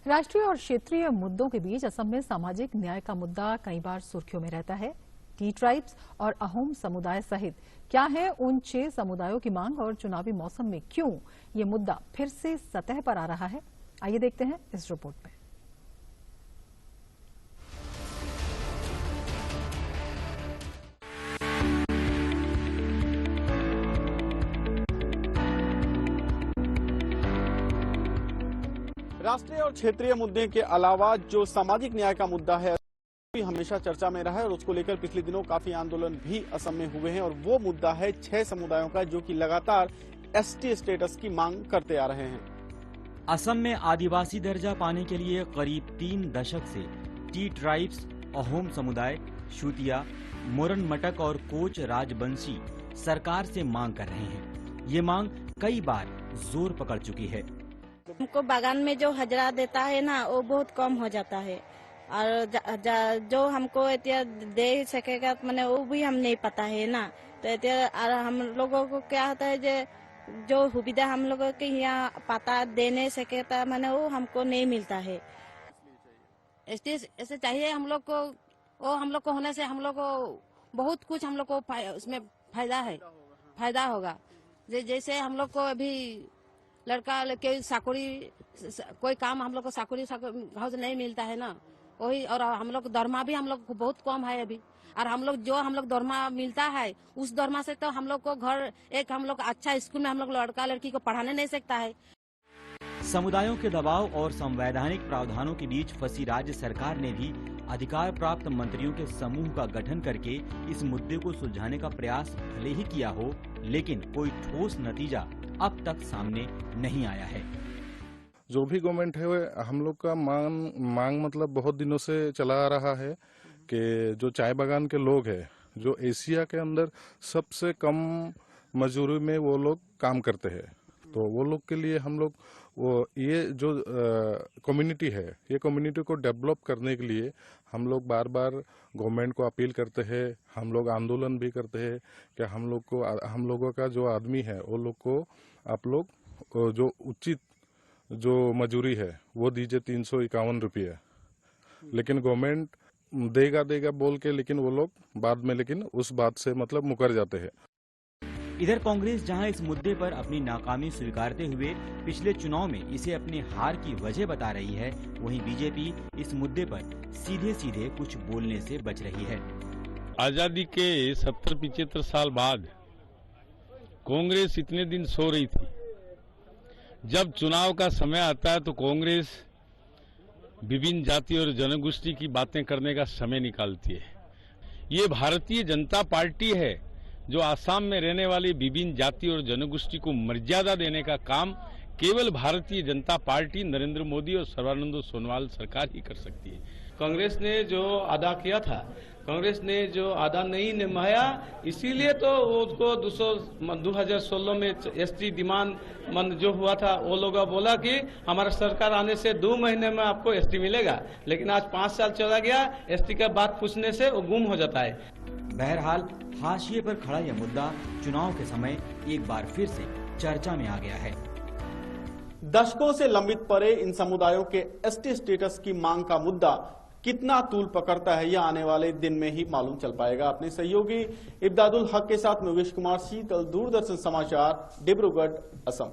राष्ट्रीय और क्षेत्रीय मुद्दों के बीच असम में सामाजिक न्याय का मुद्दा कई बार सुर्खियों में रहता है। टी ट्राइब्स और अहोम समुदाय सहित क्या है उन 6 समुदायों की मांग और चुनावी मौसम में क्यों ये मुद्दा फिर से सतह पर आ रहा है, आइए देखते हैं इस रिपोर्ट में। राष्ट्रीय और क्षेत्रीय मुद्दे के अलावा जो सामाजिक न्याय का मुद्दा है भी हमेशा चर्चा में रहा है और उसको लेकर पिछले दिनों काफी आंदोलन भी असम में हुए हैं और वो मुद्दा है 6 समुदायों का जो कि लगातार एसटी स्टेटस की मांग करते आ रहे हैं। असम में आदिवासी दर्जा पाने के लिए करीब 3 दशक से टी ट्राइब्स, अहोम समुदाय, शूटिया, मोरन मटक और कोच राजबंशी सरकार से मांग कर रहे हैं। ये मांग कई बार जोर पकड़ चुकी है। हमको बागान में जो हजरा देता है ना वो बहुत कम हो जाता है और जो हमको दे सकेगा मैंने वो भी हम नहीं पता है ना। तो हम लोगों को क्या होता है जो सुविधा हम लोगों के यहाँ पता दे नहीं सके मैंने वो हमको नहीं मिलता है। ऐसे चाहिए हम लोग को, वो हम लोग को होने से हम लोग को बहुत कुछ हम लोग को उसमें फायदा होगा। जैसे हम लोग को अभी लड़का के साकुरी कोई काम हम लोग को साकुरी घाव से नहीं मिलता है ना वही, और हम लोग दरमा भी हम लोग को बहुत कम है अभी, और हम लोग दरमा मिलता है उस दरमा से तो हम लोग को घर एक हम लोग अच्छा स्कूल में हम लोग लड़का लड़की को पढ़ाने नहीं सकता है। समुदायों के दबाव और संवैधानिक प्रावधानों के बीच फंसी राज्य सरकार ने भी अधिकार प्राप्त मंत्रियों के समूह का गठन करके इस मुद्दे को सुलझाने का प्रयास भले ही किया हो, लेकिन कोई ठोस नतीजा अब तक सामने नहीं आया है। जो भी गवर्नमेंट है हम लोग का मांग मतलब बहुत दिनों से चला आ रहा है कि जो चाय बागान के लोग हैं जो एशिया के अंदर सबसे कम मजदूरी में वो लोग काम करते हैं, तो वो लोग के लिए हम लोग ये जो कम्युनिटी है ये कम्युनिटी को डेवलप करने के लिए हम लोग बार बार गवर्नमेंट को अपील करते हैं, हम लोग आंदोलन भी करते हैं कि हम लोगों का जो आदमी है वो लोग को आप लोग जो उचित जो मजदूरी है वो दीजिए 351 रुपये। लेकिन गवर्नमेंट देगा बोल के लेकिन वो लोग बाद में लेकिन उस बात से मतलब मुकर जाते हैं। इधर कांग्रेस जहां इस मुद्दे पर अपनी नाकामी स्वीकारते हुए पिछले चुनाव में इसे अपनी हार की वजह बता रही है, वहीं बीजेपी इस मुद्दे पर सीधे कुछ बोलने से बच रही है। आजादी के 70-75 साल बाद कांग्रेस इतने दिन सो रही थी। जब चुनाव का समय आता है तो कांग्रेस विभिन्न जाति और जनगोष्ठी की बातें करने का समय निकालती है। ये भारतीय जनता पार्टी है जो आसाम में रहने वाली विभिन्न जाति और जनगोष्ठी को मर्यादा देने का काम केवल भारतीय जनता पार्टी, नरेंद्र मोदी और सर्बानंद सोनोवाल सरकार ही कर सकती है। कांग्रेस ने जो अदा किया था, कांग्रेस ने जो अदा नहीं निभाया, इसीलिए तो उसको 2016 में एसटी डिमांड जो हुआ था वो लोग बोला कि हमारा सरकार आने से 2 महीने में आपको एसटी मिलेगा, लेकिन आज 5 साल चला गया, एसटी का बात पूछने से वो गुम हो जाता है। बहरहाल हाशिए पर खड़ा यह मुद्दा चुनाव के समय एक बार फिर से चर्चा में आ गया है। दशकों से लंबित पड़े इन समुदायों के एसटी स्टेटस की मांग का मुद्दा कितना तूल पकड़ता है यह आने वाले दिन में ही मालूम चल पाएगा। अपने सहयोगी इब्दादुल हक के साथ मैं योगेश कुमार शीतल, दूरदर्शन समाचार, डिब्रूगढ़, असम।